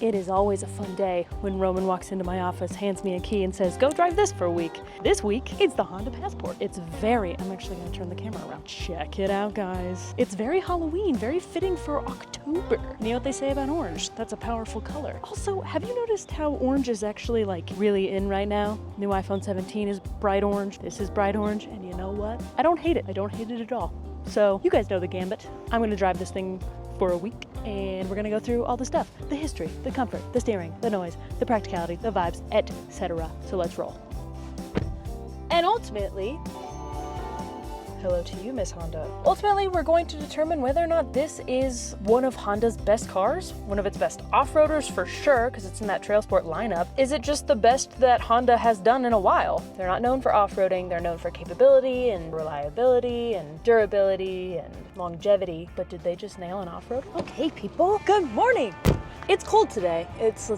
It is always a fun day when Roman walks into my office, hands me a key and says, go drive this for a week. This week, it's the Honda Passport. I'm actually gonna turn the camera around. Check it out, guys. It's very Halloween, very fitting for October. You know what they say about orange? That's a powerful color. Also, have you noticed how orange is actually like really in right now? New iPhone 17 is bright orange. This is bright orange, and you know what? I don't hate it. I don't hate it at all. So you guys know the gambit. I'm gonna drive this thing for a week, and we're gonna go through all the stuff, the history, the comfort, the steering, the noise, the practicality, the vibes, etc. So let's roll. And ultimately, hello to you, Miss Honda. Ultimately, we're going to determine whether or not this is one of Honda's best cars, one of its best off-roaders for sure, because it's in that Trail Sport lineup. Is it just the best that Honda has done in a while? They're not known for off-roading, they're known for capability and reliability and durability and longevity, but did they just nail an off-road? Okay, people, good morning. It's cold today. It's,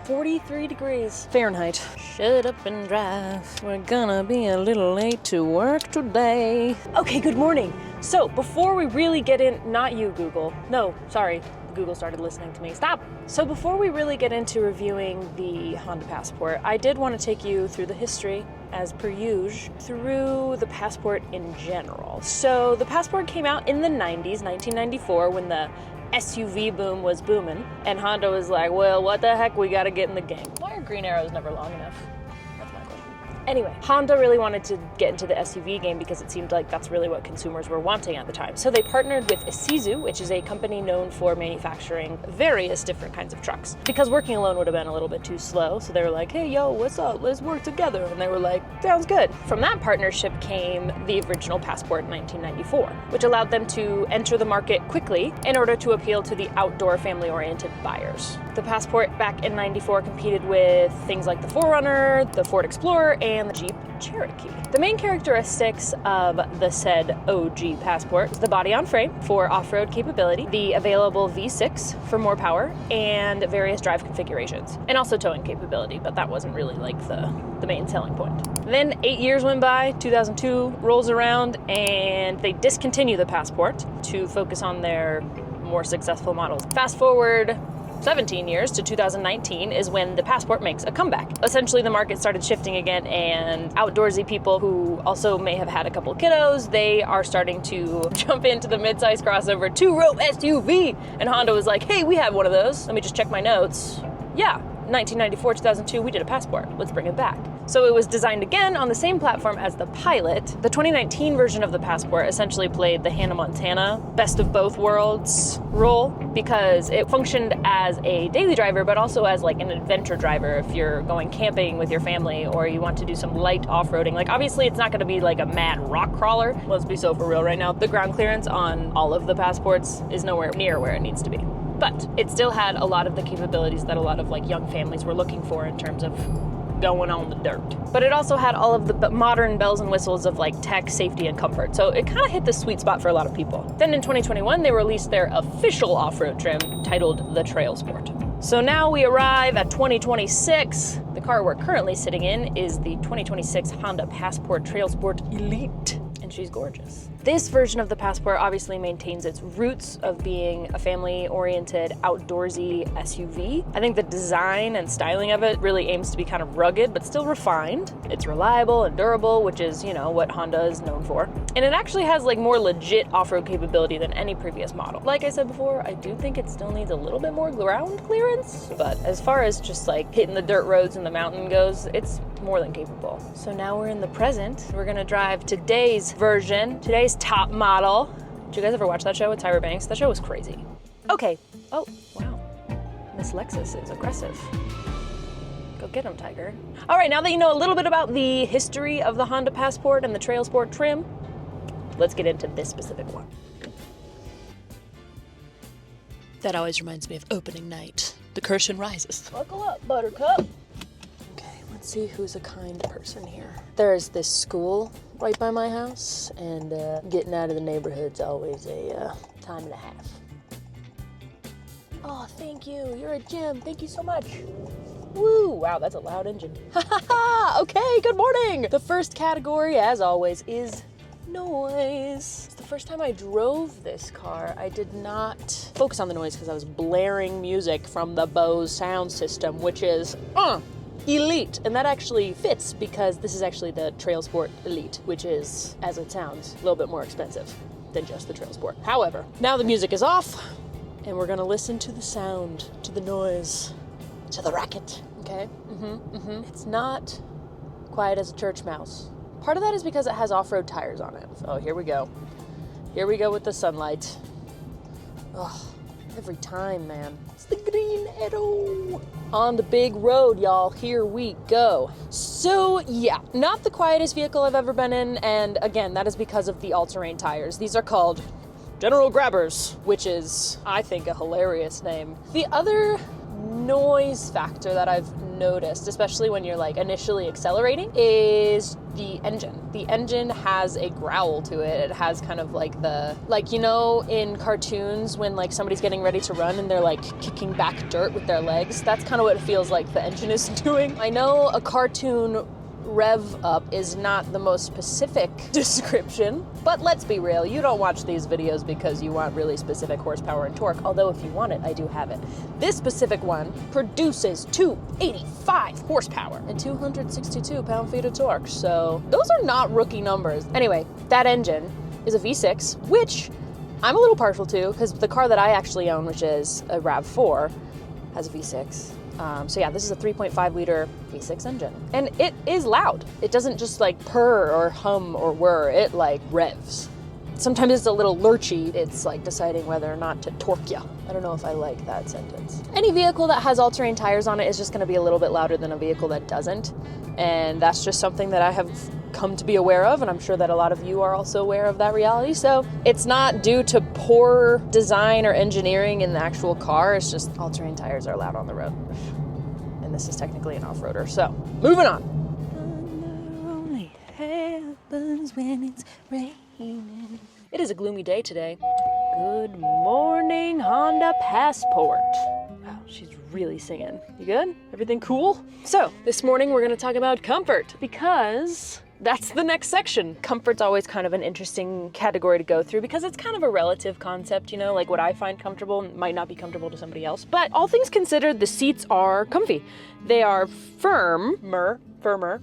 43 degrees Fahrenheit. Shut up and drive. We're gonna be a little late to work today. Okay, good morning. So before we really get in, not you, Google. No, sorry. Google started listening to me. Stop! So before we really get into reviewing the Honda Passport, I did want to take you through the history, as per usual, through the Passport in general. So the Passport came out in the 90s, 1994, when the SUV boom was booming, and Honda was like, well, what the heck, we gotta get in the game. Why are green arrows never long enough? That's my question. Anyway, Honda really wanted to get into the SUV game because it seemed like that's really what consumers were wanting at the time. So they partnered with Isuzu, which is a company known for manufacturing various different kinds of trucks. Because working alone would have been a little bit too slow, so they were like, hey, yo, what's up? Let's work together. And they were like, sounds good. From that partnership came the original Passport in 1994, which allowed them to enter the market quickly in order to appeal to the outdoor family-oriented buyers. The Passport back in 94 competed with things like the 4Runner, the Ford Explorer, and the Jeep Cherokee. The main characteristics of the said OG Passport is the body on frame for off-road capability, the available V6 for more power, and various drive configurations, and also towing capability, but that wasn't really like the main selling point. Then 8 years went by, 2002 rolls around, and they discontinue the Passport to focus on their more successful models. Fast forward 17 years to 2019 is when the Passport makes a comeback. Essentially, the market started shifting again, and outdoorsy people who also may have had a couple kiddos, they are starting to jump into the midsize crossover two-row SUV. And Honda was like, hey, we have one of those. Let me just check my notes. Yeah, 1994, 2002, we did a Passport. Let's bring it back. So it was designed again on the same platform as the Pilot. The 2019 version of the Passport essentially played the Hannah Montana best of both worlds role because it functioned as a daily driver, but also as like an adventure driver if you're going camping with your family or you want to do some light off-roading. Like obviously it's not going to be like a mad rock crawler. Let's be so for real right now. The ground clearance on all of the Passports is nowhere near where it needs to be. But it still had a lot of the capabilities that a lot of like young families were looking for in terms of going on the dirt. But it also had all of the modern bells and whistles of like tech, safety, and comfort. So it kind of hit the sweet spot for a lot of people. Then in 2021, they released their official off-road trim titled the Trail Sport. So now we arrive at 2026. The car we're currently sitting in is the 2026 Honda Passport Trail Sport Elite, and she's gorgeous. This version of the Passport obviously maintains its roots of being a family-oriented, outdoorsy SUV. I think the design and styling of it really aims to be kind of rugged, but still refined. It's reliable and durable, which is, you know, what Honda is known for. And it actually has like more legit off-road capability than any previous model. Like I said before, I do think it still needs a little bit more ground clearance, but as far as just like hitting the dirt roads and the mountain goes, it's more than capable. So now we're in the present. We're gonna drive today's version, today's top model. Did you guys ever watch that show with Tyra Banks? That show was crazy. Okay. Oh, wow. Miss Lexus is aggressive. Go get him, Tiger. All right, now that you know a little bit about the history of the Honda Passport and the Trail Sport trim, let's get into this specific one. That always reminds me of opening night. The curtain rises. Buckle up, Buttercup. Let's see who's a kind person here. There's this school right by my house, and getting out of the neighborhood's always a time and a half. Oh, thank you. You're a gem. Thank you so much. Woo! Wow, that's a loud engine. Ha ha ha! Okay, good morning! The first category, as always, is noise. It's the first time I drove this car, I did not focus on the noise because I was blaring music from the Bose sound system, which is elite. And that actually fits because this is actually the Trail Sport Elite, which is, as it sounds, a little bit more expensive than just the Trail Sport. However, now the music is off and we're gonna listen to the sound, to the noise, to the racket, okay? It's not quiet as a church mouse. Part of that is because it has off-road tires on it. Oh, here we go. Here we go with the sunlight. Oh, every time, man. It's the green arrow. On the big road, y'all. Here we go. So, yeah, not the quietest vehicle I've ever been in. And again, that is because of the all-terrain tires. These are called General Grabbers, which is, I think, a hilarious name. The other noise factor that I've noticed, especially when you're like initially accelerating, is the engine. The engine has a growl to it. It has kind of like you know, in cartoons when like somebody's getting ready to run and they're like kicking back dirt with their legs. That's kind of what it feels like the engine is doing. I know a cartoon rev up is not the most specific description, but let's be real, you don't watch these videos because you want really specific horsepower and torque, although if you want it, I do have it. This specific one produces 285 horsepower and 262 pound-feet of torque, so those are not rookie numbers. Anyway, that engine is a V6, which I'm a little partial to because the car that I actually own, which is a RAV4, has a V6. So yeah, this is a 3.5 liter V6 engine. And it is loud. It doesn't just like purr or hum or whir, it like revs. Sometimes it's a little lurchy. It's like deciding whether or not to torque you. I don't know if I like that sentence. Any vehicle that has all-terrain tires on it is just gonna be a little bit louder than a vehicle that doesn't. And that's just something that I have come to be aware of, and I'm sure that a lot of you are also aware of that reality. So it's not due to poor design or engineering in the actual car, it's just all-terrain tires are loud on the road. And this is technically an off-roader, so moving on. Thunder only happens when it's raining. It is a gloomy day today. Good morning, Honda Passport. Wow, she's really singing. You good? Everything cool? So, this morning we're gonna talk about comfort because that's the next section. Comfort's always kind of an interesting category to go through because it's kind of a relative concept, you know, like what I find comfortable might not be comfortable to somebody else. But all things considered, the seats are comfy. They are firmer.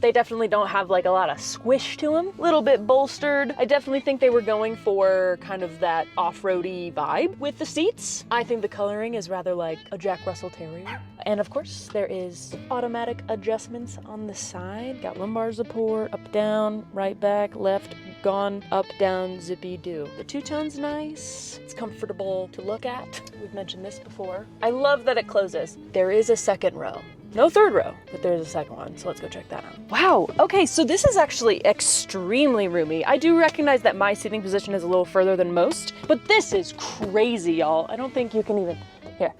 They definitely don't have like a lot of squish to them. A little bit bolstered. I definitely think they were going for kind of that off-roady vibe with the seats. I think the coloring is rather like a Jack Russell Terrier. And of course, there is automatic adjustments on the side. Got lumbar support, up, down, right, back, left, gone, up, down, zippy-doo. The two-tone's nice. It's comfortable to look at. We've mentioned this before. I love that it closes. There is a second row. No third row, but there's a second one, so let's go check that out. Wow, okay, so this is actually extremely roomy. I do recognize that my sitting position is a little further than most, but this is crazy, y'all. I don't think you can even, here,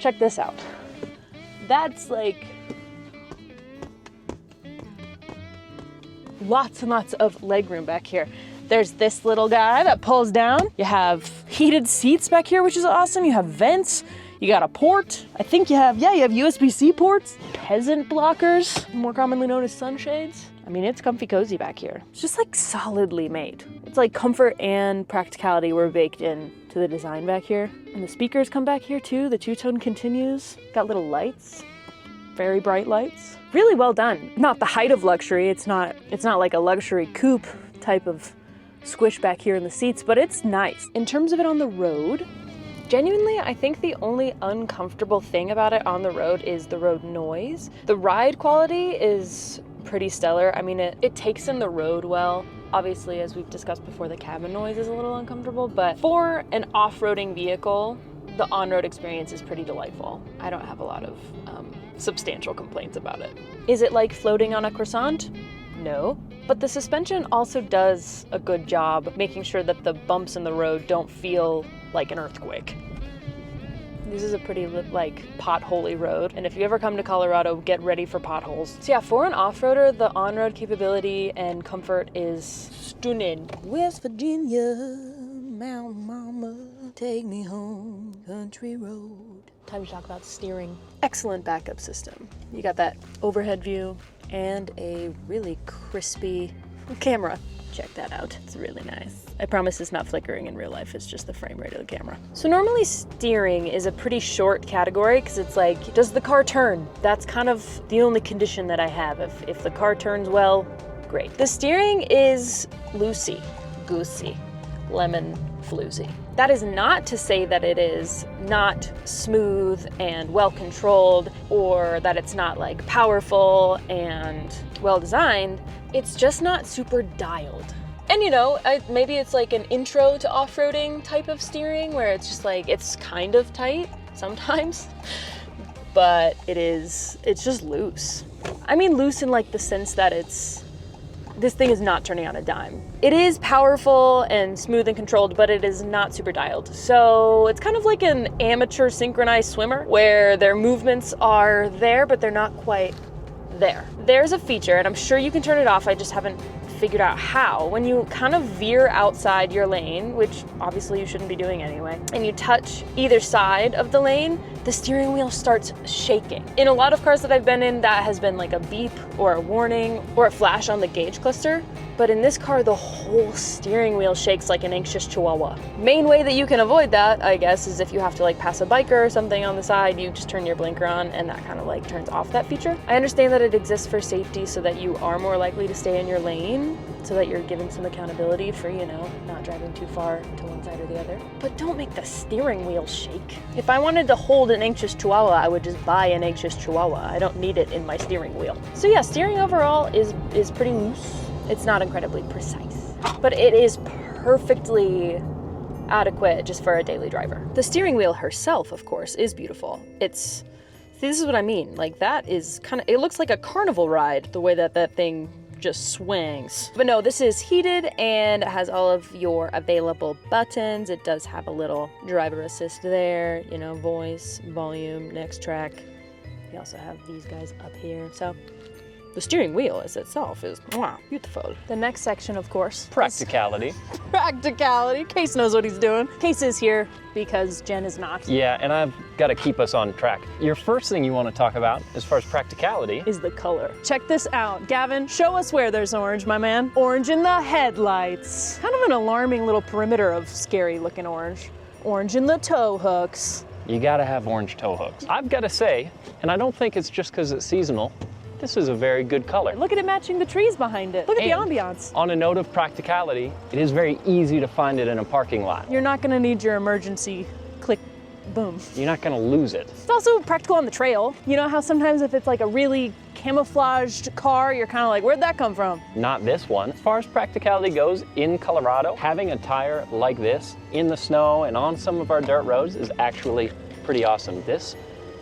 check this out. That's like lots and lots of legroom back here. There's this little guy that pulls down. You have heated seats back here, which is awesome. You have vents. You got a port. I think you have USB-C ports. Peasant blockers, more commonly known as sunshades. I mean, it's comfy cozy back here. It's just like solidly made. It's like comfort and practicality were baked in to the design back here. And the speakers come back here too. The two-tone continues. Got little lights, very bright lights. Really well done. Not the height of luxury. It's not like a luxury coupe type of squish back here in the seats, but it's nice. In terms of it on the road, genuinely, I think the only uncomfortable thing about it on the road is the road noise. The ride quality is pretty stellar. I mean, it takes in the road well. Obviously, as we've discussed before, the cabin noise is a little uncomfortable, but for an off-roading vehicle, the on-road experience is pretty delightful. I don't have a lot of substantial complaints about it. Is it like floating on a croissant? No, but the suspension also does a good job making sure that the bumps in the road don't feel like an earthquake. This is a pretty like potholey road, and if you ever come to Colorado, get ready for potholes. So yeah, for an off-roader, the on-road capability and comfort is stunning. West Virginia, Mountain Mama, take me home, country road. Time to talk about steering. Excellent backup system. You got that overhead view and a really crispy camera. check that out. It's really nice. I promise it's not flickering in real life. It's just the frame rate of the camera. So normally steering is a pretty short category because it's like, does the car turn? That's kind of the only condition that I have. If the car turns well, great. The steering is loosey, goosey, lemon floozy. That is not to say that it is not smooth and well controlled, or that it's not like powerful and well designed. It's just not super dialed. And you know, maybe it's like an intro to off-roading type of steering where it's just like, it's kind of tight sometimes, but it's just loose. I mean loose in like the sense that this thing is not turning on a dime. It is powerful and smooth and controlled, but it is not super dialed. So it's kind of like an amateur synchronized swimmer where their movements are there, but they're not quite there. There's a feature, and I'm sure you can turn it off, I just haven't figured out how. When you kind of veer outside your lane, which obviously you shouldn't be doing anyway, and you touch either side of the lane, the steering wheel starts shaking. In a lot of cars that I've been in, that has been like a beep or a warning or a flash on the gauge cluster. But in this car, the whole steering wheel shakes like an anxious chihuahua. Main way that you can avoid that, I guess, is if you have to like pass a biker or something on the side, you just turn your blinker on and that kind of like turns off that feature. I understand that it exists for safety so that you are more likely to stay in your lane, so that you're given some accountability for, you know, not driving too far to one side or the other. But don't make the steering wheel shake. If I wanted to hold an anxious chihuahua, I would just buy an anxious chihuahua. I don't need it in my steering wheel. So yeah, steering overall is pretty loose. It's not incredibly precise, but it is perfectly adequate just for a daily driver. The steering wheel herself, of course, is beautiful. This is what I mean. Like that is it looks like a carnival ride, the way that thing just swings. But no, this is heated and it has all of your available buttons. It does have a little driver assist there, you know, voice, volume, next track. You also have these guys up here. So the steering wheel as itself is beautiful. The next section, of course, Practicality. Practicality. Case knows what he's doing. Case is here because Jen is not. Yeah, and I've got to keep us on track. Your first thing you want to talk about, as far as practicality, is the color. Check this out. Gavin, show us where there's orange, my man. Orange in the headlights. Kind of an alarming little perimeter of scary looking orange. Orange in the tow hooks. You got to have orange tow hooks. I've got to say, and I don't think it's just because it's seasonal, this is a very good color. Look at it matching the trees behind it. Look at the ambiance. On a note of practicality, it is very easy to find it in a parking lot. You're not gonna need your emergency click, boom. You're not gonna lose it. It's also practical on the trail. You know how sometimes if it's like a really camouflaged car, you're kind of like, where'd that come from? Not this one. As far as practicality goes, in Colorado, having a tire like this in the snow and on some of our dirt roads is actually pretty awesome. This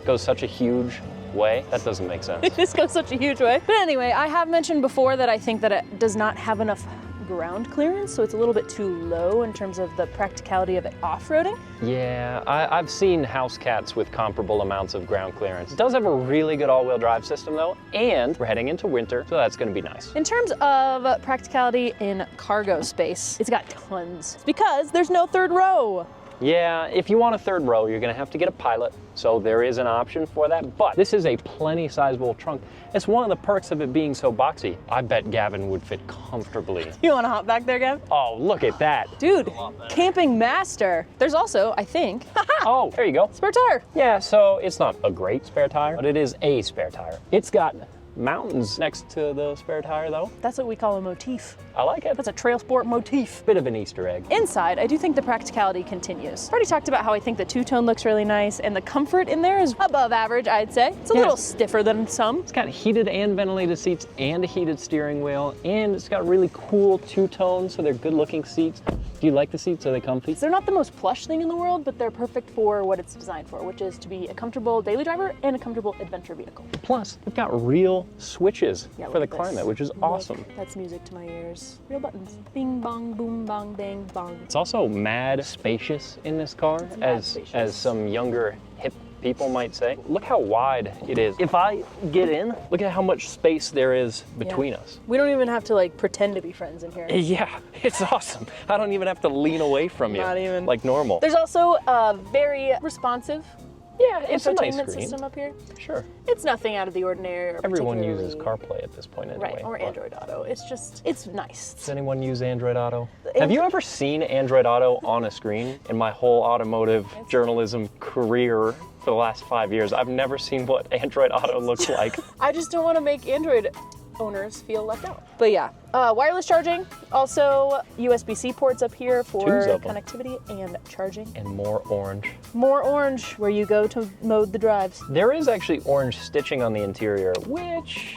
goes such a huge way. That doesn't make sense. This goes such a huge way. But anyway, I have mentioned before that I think that it does not have enough ground clearance, so it's a little bit too low in terms of the practicality of it off-roading. Yeah, I've seen house cats with comparable amounts of ground clearance. It does have a really good all-wheel drive system though, and we're heading into winter, so that's gonna be nice. In terms of practicality in cargo space, it's got tons. It's because there's no third row. Yeah, if you want a third row, you're gonna have to get a pilot, so there is an option for that, but this is a plenty sizable trunk. It's one of the perks of it being so boxy. I bet Gavin would fit comfortably. You wanna hop back there, Gav? Oh, look at that. Dude, camping master. There's also, I think, oh, there you go. spare tire. Yeah, so it's not a great spare tire, but it is a spare tire. It's got mountains next to the spare tire though. That's what we call a motif. I like it. That's a trail sport motif. Bit of an Easter egg. Inside, I do think the practicality continues. I've already talked about how I think the two-tone looks really nice, and the comfort in there is above average, I'd say. It's a little stiffer than some. It's got heated and ventilated seats and a heated steering wheel, and it's got really cool two-tone, so they're good-looking seats. Do you like the seats? Are they comfy? They're not the most plush thing in the world, but they're perfect for what it's designed for, which is to be a comfortable daily driver and a comfortable adventure vehicle. Plus, they've got real switches for the climate, which is awesome. That's music to my ears. Real buttons. Bing, bong, boom, bong, dang, bong. It's also mad spacious in this car, as some younger hip people might say. Look how wide it is. If I get in, look at how much space there is between us. We don't even have to like pretend to be friends in here. Yeah, it's awesome. I don't even have to lean away from you. Not even. Like normal. There's also a very responsive Yeah, it's a nice infotainment screen. system up here. Sure. It's nothing out of the ordinary. Or Everyone particularly- uses CarPlay at this point anyway. Right, or but- Android Auto. It's nice. Does anyone use Android Auto? Have you ever seen Android Auto on a screen? In my whole automotive journalism career for the last 5 years, I've never seen what Android Auto looks like. I just don't want to make Android owners feel left out. But yeah, wireless charging. Also, USB-C ports up here for Tons of them. connectivity and charging. And more orange. More orange where you go to mode the drives. There is actually orange stitching on the interior, which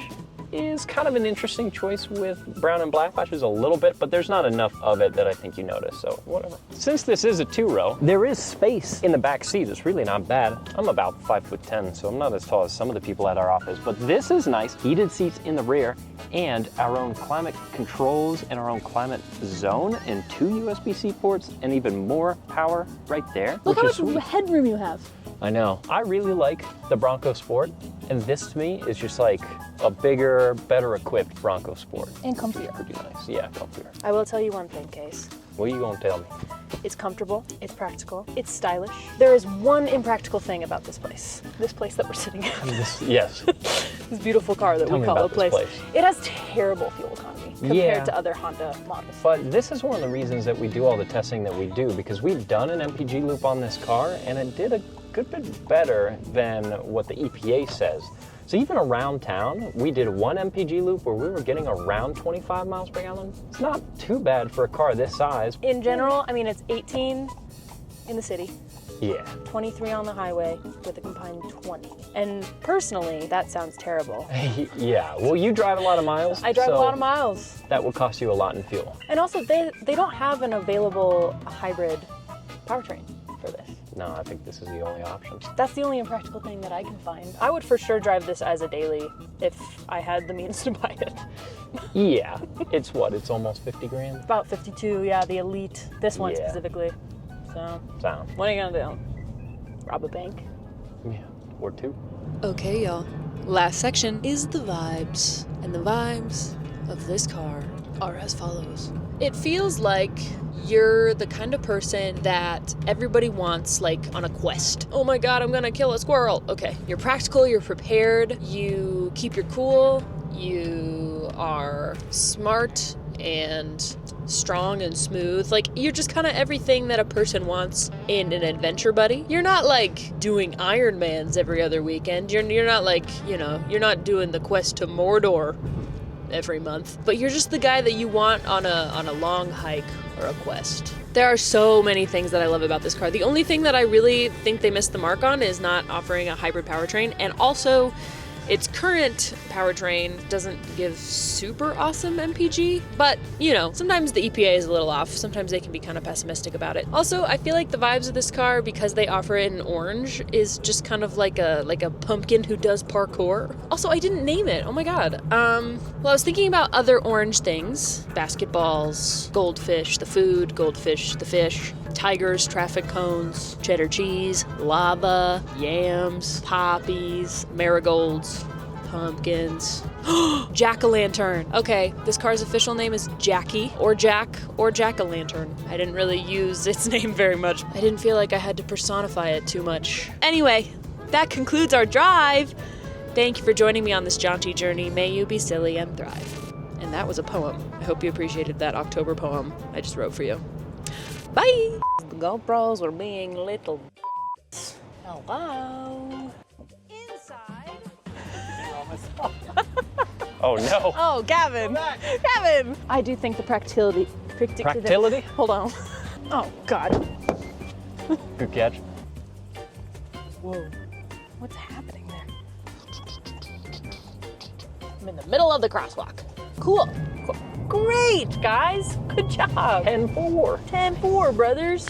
is kind of an interesting choice with brown and black flashes a little bit, but there's not enough of it that I think you notice, so whatever. Since this is a 2-row, there is space in the back seat. It's really not bad. I'm about 5'10", so I'm not as tall as some of the people at our office, but this is nice. Heated seats in the rear and our own climate controls and our own climate zone and 2 USB-C ports and even more power right there, Look which how is much sweet. headroom you have. I know. I really like the Bronco Sport, and this to me is just like a bigger, better equipped Bronco Sport. And comfier. Pretty nice. Yeah, comfier. I will tell you one thing, Case. What are you gonna tell me? It's comfortable, it's practical, it's stylish. There is one impractical thing about this place that we're sitting in. Yes. This beautiful car that Tell we me call a about this place. place. It has terrible fuel economy compared Yeah. to other Honda models. But this is one of the reasons that we do all the testing that we do, because we've done an MPG loop on this car, and it did a good bit better than what the EPA says. So even around town, we did one MPG loop where we were getting around 25 miles per gallon. It's not too bad for a car this size. In general, I mean, it's 18 in the city, Yeah. 23 on the highway with a combined 20. And personally, that sounds terrible. Yeah, well, you drive a lot of miles. I drive a so lot of miles. That would cost you a lot in fuel. And also, they don't have an available hybrid powertrain for this. No, I think this is the only option. That's the only impractical thing that I can find. I would for sure drive this as a daily if I had the means to buy it. Yeah, it's what? It's almost 50 grand? About 52, yeah, the Elite. This one Yeah. specifically. So, Sound. what are you gonna do? Rob a bank? Yeah, or 2. Okay, y'all. Last section is the vibes. And the vibes of this car are as follows. It feels like you're the kind of person that everybody wants, like, on a quest. Oh my god, I'm gonna kill a squirrel. Okay, you're practical, you're prepared, you keep your cool, you are smart and strong and smooth. Like, you're just kind of everything that a person wants in an adventure buddy. You're not like doing Ironmans every other weekend. You're not like, you're not doing the quest to Mordor every month, but you're just the guy that you want on a long hike or a quest. There are so many things that I love about this car. The only thing that I really think they missed the mark on is not offering a hybrid powertrain, and also its current powertrain doesn't give super awesome MPG, but sometimes the EPA is a little off. Sometimes they can be kind of pessimistic about it. Also, I feel like the vibes of this car, because they offer it in orange, is just kind of like a pumpkin who does parkour. Also, I didn't name it. Oh my god. Well, I was thinking about other orange things. Basketballs, goldfish, the food, goldfish, the fish, tigers, traffic cones, cheddar cheese, lava, yams, poppies, marigolds, pumpkins. Jack-o'-lantern. Okay, this car's official name is Jackie, or Jack, or Jack-o'-lantern. I didn't really use its name very much. I didn't feel like I had to personify it too much. Anyway, that concludes our drive. Thank you for joining me on this jaunty journey. May you be silly and thrive. And that was a poem. I hope you appreciated that October poem I just wrote for you. Bye! The GoPros were being little. Hello. Inside. Oh no. Oh, Gavin. Gavin. I do think the practicality. Practicality? Hold on. Oh God. Good catch. Whoa. What's happening there? I'm in the middle of the crosswalk. Cool. Great, guys. Good job. 10-4. 10-4, brothers.